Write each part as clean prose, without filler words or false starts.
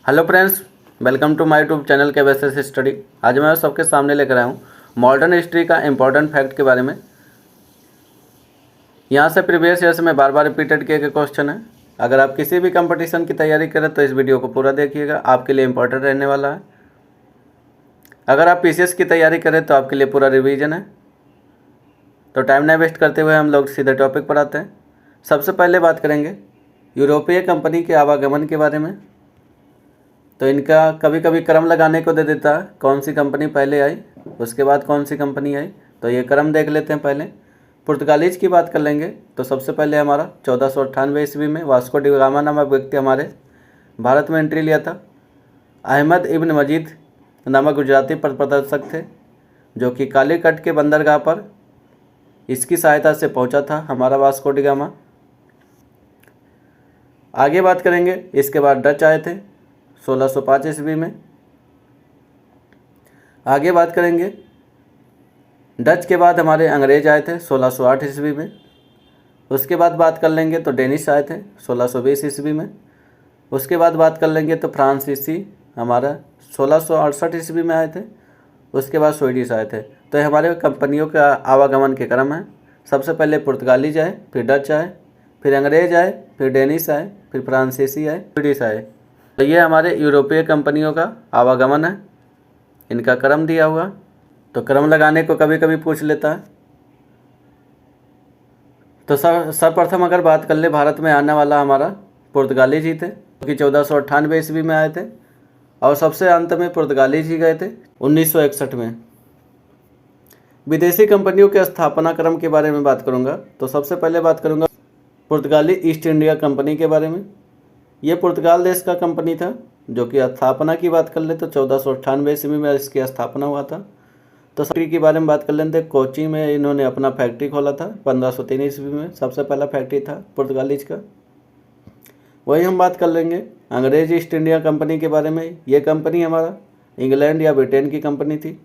Hello friends, welcome to my YouTube channel के basis study. आज मैं सबके सामने लेकर आया हूँ मॉडर्न हिस्ट्री का इम्पोर्टेंट फैक्ट के बारे में। यहाँ से प्रीवियस ईयर्स में बार बार रिपीटेड किए गए क्वेश्चन है। अगर आप किसी भी कंपटीशन की तैयारी करें तो इस वीडियो को पूरा देखिएगा, आपके लिए इम्पोर्टेंट रहने वाला है। अगर आप पीसीएस की तैयारी करें तो आपके लिए पूरा रिवीजन है। तो टाइम ना वेस्ट करते हुए हम लोग सीधे टॉपिक पर आते हैं। सबसे पहले बात करेंगे यूरोपीय कंपनी के आवागमन के बारे में। तो इनका कभी कभी क्रम लगाने को दे देता है, कौन सी कंपनी पहले आई उसके बाद कौन सी कंपनी आई। तो ये क्रम देख लेते हैं। पहले पुर्तगालीज की बात कर लेंगे तो सबसे पहले हमारा 1498 ईस्वी में वास्को डी गामा नामक व्यक्ति हमारे भारत में एंट्री लिया था। अहमद इब्न मजीद नामक गुजराती पथ प्रदर्शक थे जो कि कालीकट के बंदरगाह पर इसकी सहायता से पहुंचा था हमारा वास्को डी गामा। आगे बात करेंगे, इसके बाद डच आए थे 1605 ईस्वी में। आगे बात करेंगे डच के बाद हमारे अंग्रेज आए थे 1608 ईस्वी में। उसके बाद बात कर लेंगे तो डेनिश आए थे 1620 ईस्वी में। उसके बाद बात कर लेंगे तो फ्रांसीसी हमारा 1668 ईस्वी में आए थे। उसके बाद स्वीडिश आए थे। तो ये हमारे कंपनियों का आवागमन के क्रम है। सबसे पहले पुर्तगालीज आए, फिर डच आए, फिर अंग्रेज आए, फिर डेनिश आए, फिर फ्रांसीसी आए, स्वीडिश आए। तो ये हमारे यूरोपीय कंपनियों का आवागमन है, इनका क्रम दिया हुआ। तो क्रम लगाने को कभी कभी पूछ लेता है। तो सर्वप्रथम अगर बात कर ले, भारत में आने वाला हमारा पुर्तगालीज ही थे जो कि 1498 ईस्वी में आए थे और सबसे अंत में पुर्तगालीज ही गए थे 1961 में। विदेशी कंपनियों के स्थापना क्रम के बारे में बात करूंगा। तो सबसे पहले बात करूंगा पुर्तगाली ईस्ट इंडिया कंपनी के बारे में। ये पुर्तगाल देश का कंपनी था जो कि स्थापना की बात कर ले तो 1498 ईस्वी में इसकी स्थापना हुआ था। तो फैक्ट्री के बारे में बात कर लेते हैं। कोची में इन्होंने अपना फैक्ट्री खोला था 1503 ईस्वी में, सबसे पहला फैक्ट्री था पुर्तगालीज का। वही हम बात कर लेंगे अंग्रेज ईस्ट इंडिया कंपनी के बारे में। ये कंपनी हमारा इंग्लैंड या ब्रिटेन की कंपनी थी।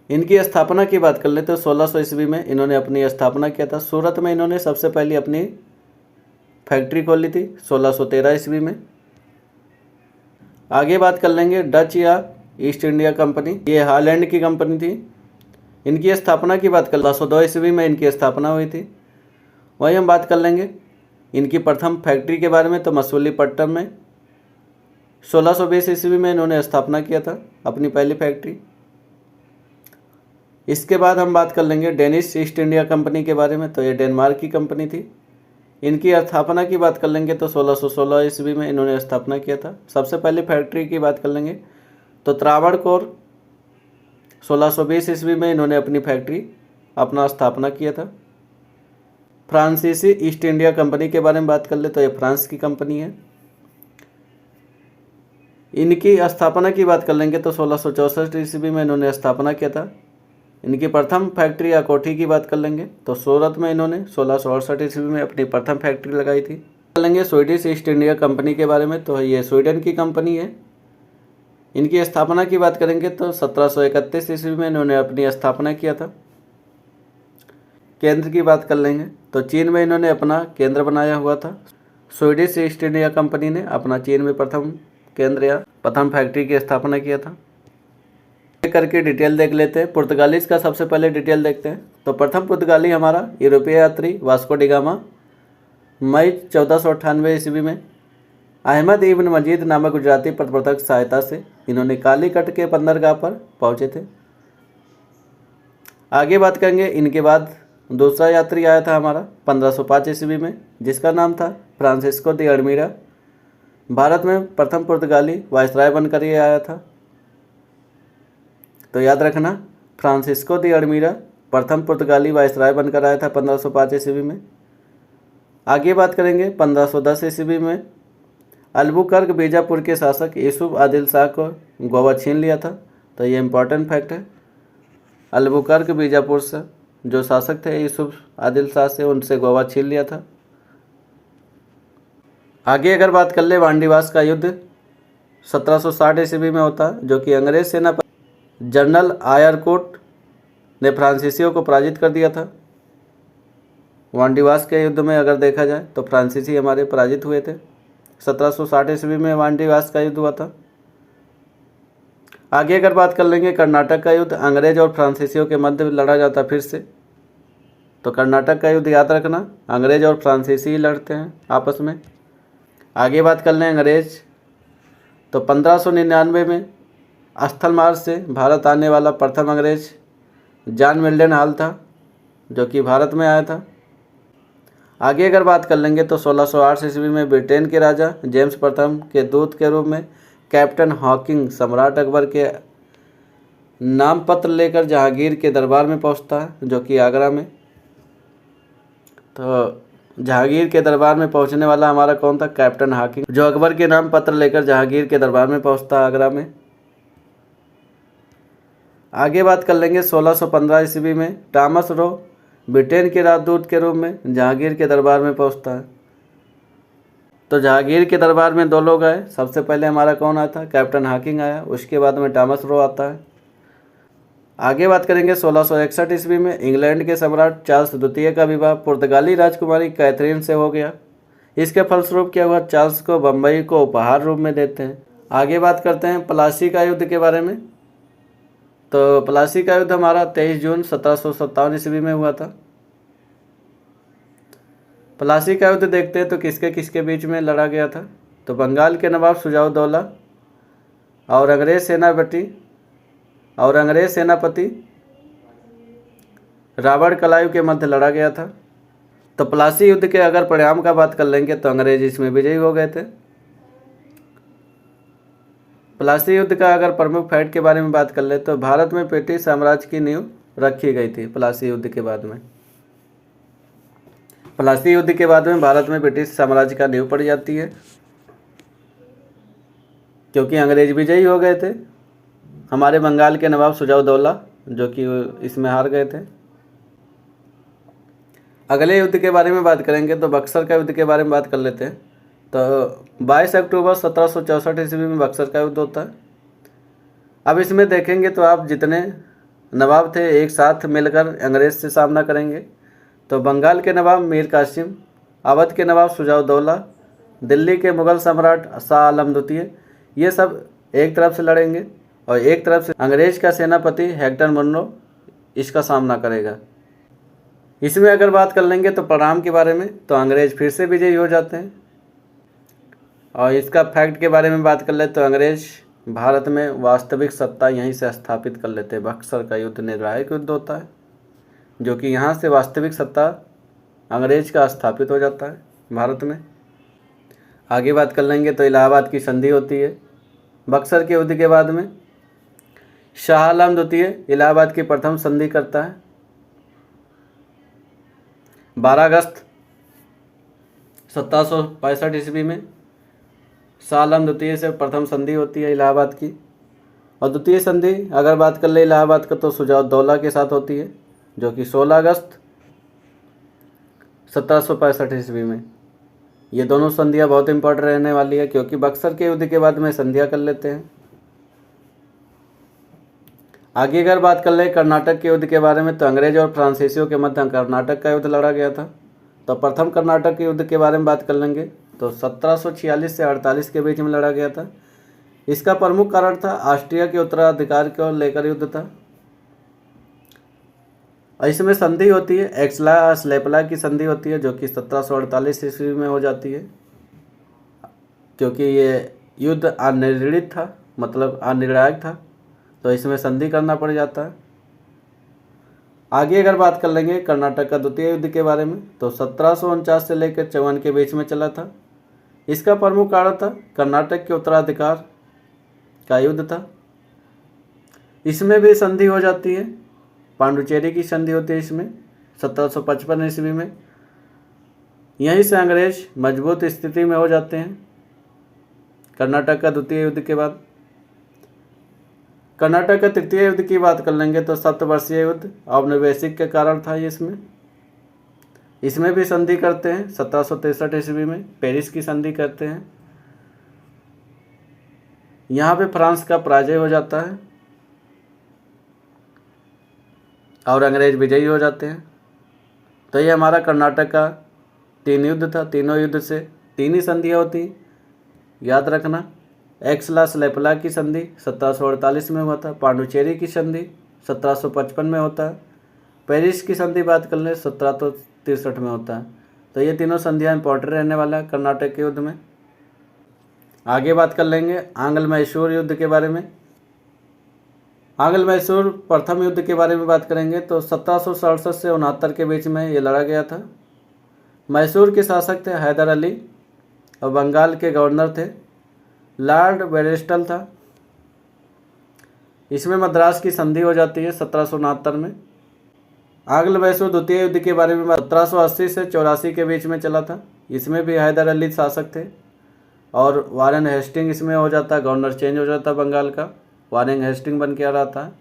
इनकी स्थापना की बात कर लेते तो 1600 ईस्वी में इन्होंने अपनी स्थापना किया था। सूरत में इन्होंने सबसे पहले अपनी फैक्ट्री खोली थी 1613 ईस्वी में। आगे बात कर लेंगे डच या ईस्ट इंडिया कंपनी। ये हॉलैंड की कंपनी थी। इनकी स्थापना की बात कर 1602 ईस्वी में इनकी स्थापना हुई थी। वही हम बात कर लेंगे इनकी प्रथम फैक्ट्री के बारे में। तो मसूलीपट्टनम में 1620 ईस्वी में इन्होंने स्थापना किया था अपनी पहली फैक्ट्री। इसके बाद हम बात कर लेंगे डेनिश ईस्ट इंडिया कंपनी के बारे में। तो ये डेनमार्क की कंपनी थी। इनकी स्थापना की बात कर लेंगे तो 1616 ईस्वी में इन्होंने स्थापना किया था। सबसे पहले फैक्ट्री की बात कर लेंगे तो त्रावणकोर 1620 ईस्वी में इन्होंने अपनी फैक्ट्री अपना स्थापना किया था। फ्रांसीसी ईस्ट इंडिया कंपनी के बारे में बात कर ले तो ये फ्रांस की कंपनी है। इनकी स्थापना की बात कर लेंगे तो 1664 ईस्वी में इन्होंने स्थापना किया था। इनकी प्रथम फैक्ट्री या कोठी की बात कर लेंगे तो सूरत में इन्होंने 1668 ईस्वी में अपनी प्रथम फैक्ट्री लगाई थी। कर लेंगे स्वीडिश ईस्ट इंडिया कंपनी के बारे में। तो ये स्वीडन की कंपनी है। इनकी स्थापना की बात करेंगे तो 1731 ईस्वी में इन्होंने अपनी स्थापना किया था। केंद्र की बात कर लेंगे तो चीन में इन्होंने अपना केंद्र बनाया हुआ था। स्वीडिश ईस्ट इंडिया कंपनी ने अपना चीन में प्रथम केंद्र या प्रथम फैक्ट्री की स्थापना किया था। करके डिटेल देख लेते हैं। पुर्तगालीज का सबसे पहले डिटेल देखते हैं। तो प्रथम पुर्तगाली हमारा यूरोपीय यात्री वास्को डी गामा मई 1498 ईस्वी में अहमद इब्न मजीद नामक गुजराती पथ प्रदर्शक सहायता से इन्होंने कालीकट के बंदरगाह पर पहुंचे थे। आगे बात करेंगे इनके बाद दूसरा यात्री आया था हमारा 1505 ईस्वी में जिसका नाम था फ्रांसिस्को दी अल्मीरा। भारत में प्रथम पुर्तगाली वायसराय बनकर ये आया था। तो याद रखना फ्रांसिस्को दी अल्मीरा प्रथम पुर्तगाली वायसराय बनकर आया था 1505 ईस्वी में। आगे बात करेंगे 1510 ईस्वी में अल्बुकर्क बीजापुर के शासक यूसुफ आदिल शाह को गोवा छीन लिया था। तो ये इम्पोर्टेंट फैक्ट है। अल्बुकर्क बीजापुर से जो शासक थे यूसुफ आदिल शाह से उनसे गोवा छीन लिया था। आगे अगर बात कर ले वांडीवास का युद्ध 1760 ईस्वी में होता है जो कि अंग्रेज सेना पर जनरल आयरकोट ने फ्रांसीसियों को पराजित कर दिया था। वांडीवास के युद्ध में अगर देखा जाए तो फ्रांसीसी हमारे पराजित हुए थे। 1760 ईस्वी में वांडीवास का युद्ध हुआ था। आगे अगर बात कर लेंगे कर्नाटक का युद्ध, अंग्रेज और फ्रांसीसियों के मध्य लड़ा जाता फिर से। तो कर्नाटक का युद्ध याद रखना, अंग्रेज और फ्रांसीसी लड़ते हैं आपस में। आगे बात कर लें अंग्रेज, तो 1599 में स्थल मार्ग से भारत आने वाला प्रथम अंग्रेज जॉन मिल्डन हॉल था, जो कि भारत में आया था। आगे अगर बात कर लेंगे तो 1608 ईस्वी में ब्रिटेन के राजा जेम्स प्रथम के दूत के रूप में कैप्टन हॉकिंग सम्राट अकबर के नाम पत्र लेकर जहांगीर के दरबार में पहुंचता है, जो कि आगरा में। तो जहांगीर के दरबार में पहुंचने वाला हमारा कौन था? कैप्टन हॉकिंग, जो अकबर के नाम पत्र लेकर जहांगीर के दरबार में पहुंचता है आगरा में। आगे बात कर लेंगे 1615 ईस्वी में टॉमस रो ब्रिटेन के राजदूत के रूप में जहांगीर के दरबार में पहुंचता है। तो जहांगीर के दरबार में दो लोग आए, सबसे पहले हमारा कौन आया था? कैप्टन हॉकिंग आया, उसके बाद में टॉमस रो आता है। आगे बात करेंगे 1661 ईस्वी में इंग्लैंड के सम्राट चार्ल्स द्वितीय का विवाह पुर्तगाली राजकुमारी कैथरीन से हो गया। इसके फलस्वरूप क्या हुआ? चार्ल्स को बम्बई को उपहार रूप में देते हैं। आगे बात करते हैं प्लासी का युद्ध के बारे में। तो प्लासी का युद्ध हमारा 23 जून 1757 ईस्वी में हुआ था। प्लासी का युद्ध देखते हैं तो किसके किसके बीच में लड़ा गया था? तो बंगाल के नवाब शुजाउद्दौला और अंग्रेज सेनापति रॉबर्ट क्लाइव के मध्य लड़ा गया था। तो प्लासी युद्ध के अगर परिणाम का बात कर लेंगे तो अंग्रेज इसमें विजयी हो गए थे। प्लासी युद्ध का अगर प्रमुख फैक्ट के बारे में बात कर ले तो भारत में ब्रिटिश साम्राज्य की नींव रखी गई थी प्लासी युद्ध के बाद में। प्लासी युद्ध के बाद में भारत में ब्रिटिश साम्राज्य का नींव पड़ जाती है, क्योंकि अंग्रेज विजयी हो गए थे। हमारे बंगाल के नवाब शुजाउद्दौला जो कि इसमें हार गए थे। अगले युद्ध के बारे में बात करेंगे तो बक्सर का युद्ध के बारे में बात कर लेते हैं। तो 22 अक्टूबर 1764 ईस्वी में बक्सर का युद्ध होता है। अब इसमें देखेंगे तो आप जितने नवाब थे एक साथ मिलकर अंग्रेज से सामना करेंगे। तो बंगाल के नवाब मीर कासिम, अवध के नवाब शुजाउद्दौला, दिल्ली के मुगल सम्राट शाह आलम द्वितीय, ये सब एक तरफ से लड़ेंगे और एक तरफ से अंग्रेज का सेनापति हेक्टर मुनरो इसका सामना करेगा। इसमें अगर बात कर लेंगे तो परिणाम के बारे में तो अंग्रेज फिर से विजयी हो जाते हैं। और इसका फैक्ट के बारे में बात कर ले तो अंग्रेज भारत में वास्तविक सत्ता यहीं से स्थापित कर लेते हैं। बक्सर का युद्ध निर्णायक युद्ध होता है, जो कि यहाँ से वास्तविक सत्ता अंग्रेज का स्थापित हो जाता है भारत में। आगे बात कर लेंगे तो इलाहाबाद की संधि होती है बक्सर के युद्ध के बाद में। शाह आलम द्वितीय इलाहाबाद की प्रथम संधि करता है। 12 अगस्त 1765 ईस्वी में शाह आलम द्वितीय से प्रथम संधि होती है इलाहाबाद की। और द्वितीय संधि अगर बात कर ले इलाहाबाद का तो शुजाउद्दौला के साथ होती है, जो कि 16 अगस्त 1765 ईस्वी में। ये दोनों संधियाँ बहुत इंपॉर्टेंट रहने वाली है, क्योंकि बक्सर के युद्ध के बाद में संधियाँ कर लेते हैं। आगे अगर बात कर ले कर्नाटक के युद्ध के बारे में तो अंग्रेज और फ्रांसीसियों के मध्य कर्नाटक का युद्ध लड़ा गया था। तो प्रथम कर्नाटक के युद्ध के बारे में बात कर लेंगे तो 1746 से 48 के बीच में लड़ा गया था। इसका प्रमुख कारण था ऑस्ट्रिया के उत्तराधिकार को लेकर युद्ध था। इसमें संधि होती है एक्सला स्लेपला की संधि होती है, जो कि 1748 ईस्वी में हो जाती है, क्योंकि ये युद्ध अनिर्णित था, मतलब अनिर्णायक था, तो इसमें संधि करना पड़ जाता है। आगे अगर बात कर लेंगे कर्नाटक का द्वितीय युद्ध के बारे में तो 1749 से लेकर 54 के बीच में चला था। इसका प्रमुख कारण था कर्नाटक के उत्तराधिकार का युद्ध था। इसमें भी संधि हो जाती है, पांडुचेरी की संधि होती है इसमें 1755 ईस्वी में। यहीं से अंग्रेज मजबूत स्थिति में हो जाते हैं कर्नाटक का द्वितीय युद्ध के बाद। कर्नाटक का तृतीय युद्ध की बात कर लेंगे तो सप्तवर्षीय युद्ध औपनिवेशिक के कारण था ये। इसमें भी संधि करते हैं 1763 ईस्वी में, पेरिस की संधि करते हैं। यहाँ पे फ्रांस का पराजय हो जाता है और अंग्रेज विजयी हो जाते हैं। तो ये हमारा कर्नाटक का 3 युद्ध था। तीनों युद्ध से 3 ही संधियाँ होती, याद रखना। एक्सला स्लेपला की संधि 1748 में हुआ था। पांडुचेरी की संधि 1755 में होता है। पेरिस की संधि बात कर लें 1763 में होता है। तो ये तीनों संधियाँ इंपॉर्टेंट रहने वाला है कर्नाटक के युद्ध में। आगे बात कर लेंगे आंग्ल मैसूर युद्ध के बारे में। आंग्ल मैसूर प्रथम युद्ध के बारे में बात करेंगे तो 1767 से 69 के बीच में ये लड़ा गया था। मैसूर के शासक थे हैदर अली और बंगाल के गवर्नर थे लॉर्ड वेरेस्टल था। इसमें मद्रास की संधि हो जाती है 1769 में। आंग्ल मैसूर द्वितीय युद्ध के बारे में 1780 से 84 के बीच में चला था। इसमें भी हैदर अली शासक थे और वारेन हेस्टिंग इसमें हो जाता, गवर्नर चेंज हो जाता बंगाल का, वारेन हेस्टिंग बन के आ रहा था।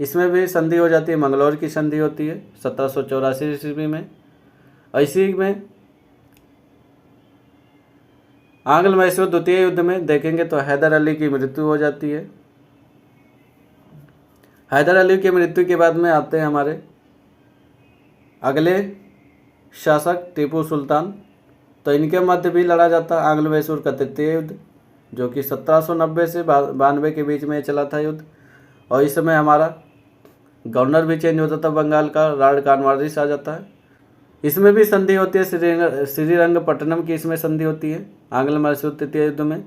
इसमें भी संधि हो जाती है, मंगलौर की संधि होती है 1784 ईस्वी में। इसी में आंग्ल मैसूर द्वितीय युद्ध में देखेंगे तो हैदर अली की मृत्यु हो जाती है। हैदर अली की मृत्यु के बाद में आते हैं हमारे अगले शासक टीपू सुल्तान। तो इनके मध्य भी लड़ा जाता आंग्ल मैसूर का तृतीय युद्ध, जो कि 1790 से 92 के बीच में चला था युद्ध। और इस समय हमारा गवर्नर भी चेंज होता था बंगाल का, लॉर्ड कॉर्नवालिस आ जाता है। इसमें भी संधि होती है श्रीरंगपट्टनम की, इसमें संधि होती है आंग्ल मैसूर तृतीय युद्ध में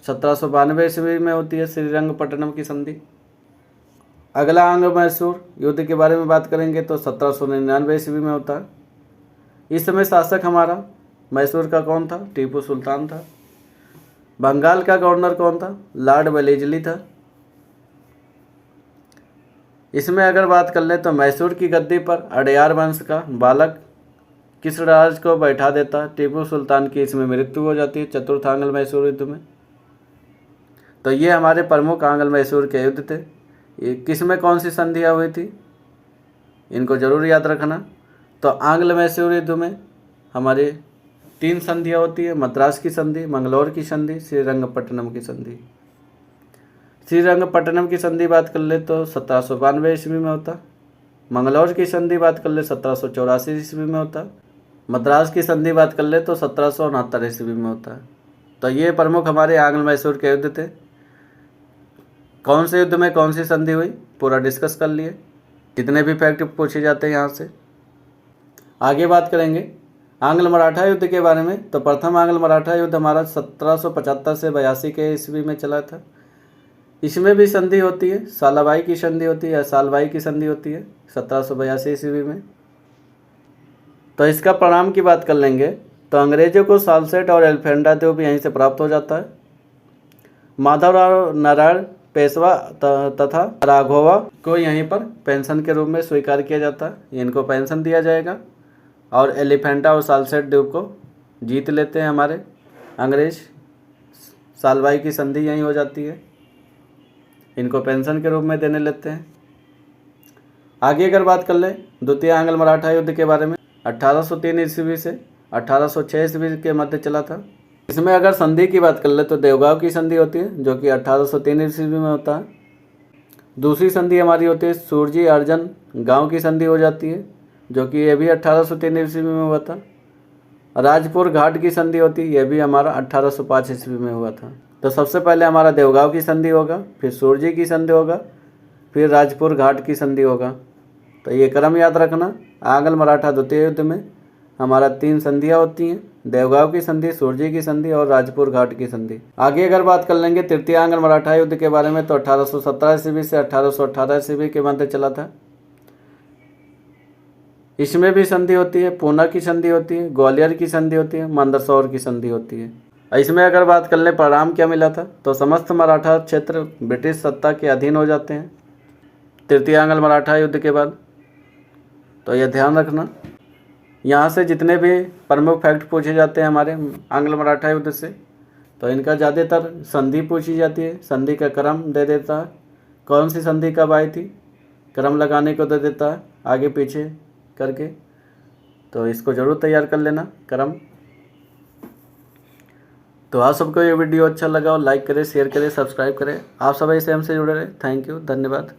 1792 ईस्वी में होती है श्रीरंगपट्टनम की संधि। अगला आंग्ल मैसूर युद्ध के बारे में बात करेंगे तो 1799 ईस्वी में होता है। इस समय शासक हमारा मैसूर का कौन था? टीपू सुल्तान था। बंगाल का गवर्नर कौन था? लॉर्ड वेलेस्ली था। इसमें अगर बात कर लें तो मैसूर की गद्दी पर अडयार वंश का बालक कृष्णराज को बैठा देता। टीपू सुल्तान की इसमें मृत्यु हो जाती है चतुर्थ आंग्ल मैसूर युद्ध में। तो ये हमारे प्रमुख आंग्ल मैसूर के युद्ध थे। ये किस में कौन सी संधियाँ हुई थी, इनको जरूर याद रखना। तो आंग्ल मैसूर युद्ध में हमारे 3 संधियाँ होती है, मद्रास की संधि, मंगलौर की संधि, श्रीरंगपट्टनम की संधि। श्रीरंगपट्टनम की संधि बात कर ले तो 1792 ईस्वी में होता। मंगलौर की संधि बात कर ले 1784 ईस्वी में होता। मद्रास की संधि बात कर ले तो 1769 ईस्वी में होता है। तो ये प्रमुख हमारे आंग्ल मैसूर के युद्ध थे। कौन से युद्ध में कौन सी संधि हुई पूरा डिस्कस कर लिए, जितने भी फैक्ट पूछे जाते हैं यहाँ से। आगे बात करेंगे आंग्ल मराठा युद्ध के बारे में। तो प्रथम आंग्ल मराठा युद्ध हमारा 1775 से 82 के ईस्वी में चला था। इसमें भी संधि होती है, सालाबाई की संधि होती है या सालबाई की संधि होती है 1782 ईस्वी में। तो इसका परिणाम की बात कर लेंगे तो अंग्रेजों को सालसेट और एल्फेंडा देव भी यहीं से प्राप्त हो जाता है। माधवराव नारायण पेशवा तथा राघोवा को यहीं पर पेंशन के रूप में स्वीकार किया जाता है। इनको पेंशन दिया जाएगा और एलिफेंटा और सालसेट द्वीप को जीत लेते हैं हमारे अंग्रेज। सालबाई की संधि यहीं हो जाती है, इनको पेंशन के रूप में देने लेते हैं। आगे अगर बात कर लें द्वितीय आंग्ल मराठा युद्ध के बारे में, 1803 ईस्वी से 1806 ईस्वी के मध्य चला था। इसमें अगर संधि की बात कर ले तो देवगांव की संधि होती है, जो कि 1803 ईस्वी में होता है। दूसरी संधि हमारी होती है सूरजी अर्जन गांव की संधि हो जाती है, जो कि यह भी 1803 ईस्वी में हुआ था। राजपुर घाट की संधि होती है, यह भी हमारा 1805 ईस्वी में हुआ था। तो सबसे पहले हमारा देवगांव की संधि होगा, फिर सूरजी की संधि होगा, फिर राजपुर घाट की संधि होगा। तो ये क्रम याद रखना। आंग्ल मराठा द्वितीय युद्ध में हमारा 3 संधियाँ होती हैं, देवगांव की संधि, सूरजी की संधि और राजपुर घाट की संधि। आगे अगर बात कर लेंगे तृतीय आंग्ल मराठा युद्ध के बारे में तो 1817 ईस्वी से 1818 ईस्वी के मध्य चला था। इसमें भी संधि होती है, पूना की संधि होती है, ग्वालियर की संधि होती है, मंदसौर की संधि होती है। इसमें अगर बात कर ले परिणाम क्या मिला था तो समस्त मराठा क्षेत्र ब्रिटिश सत्ता के अधीन हो जाते हैं तृतीय आंग्ल मराठा युद्ध के बाद। तो यह ध्यान रखना। यहाँ से जितने भी प्रमुख फैक्ट पूछे जाते हैं हमारे आंग्ल मराठा युद्ध से, तो इनका ज़्यादातर संधि पूछी जाती है, संधि का क्रम दे देता है, कौन सी संधि कब आई थी, क्रम लगाने को दे देता है आगे पीछे करके। तो इसको ज़रूर तैयार कर लेना क्रम। तो आप सबको ये वीडियो अच्छा लगा और लाइक करें, शेयर करें, सब्सक्राइब करें। आप सभी से हमसे जुड़े रहे। थैंक यू, धन्यवाद।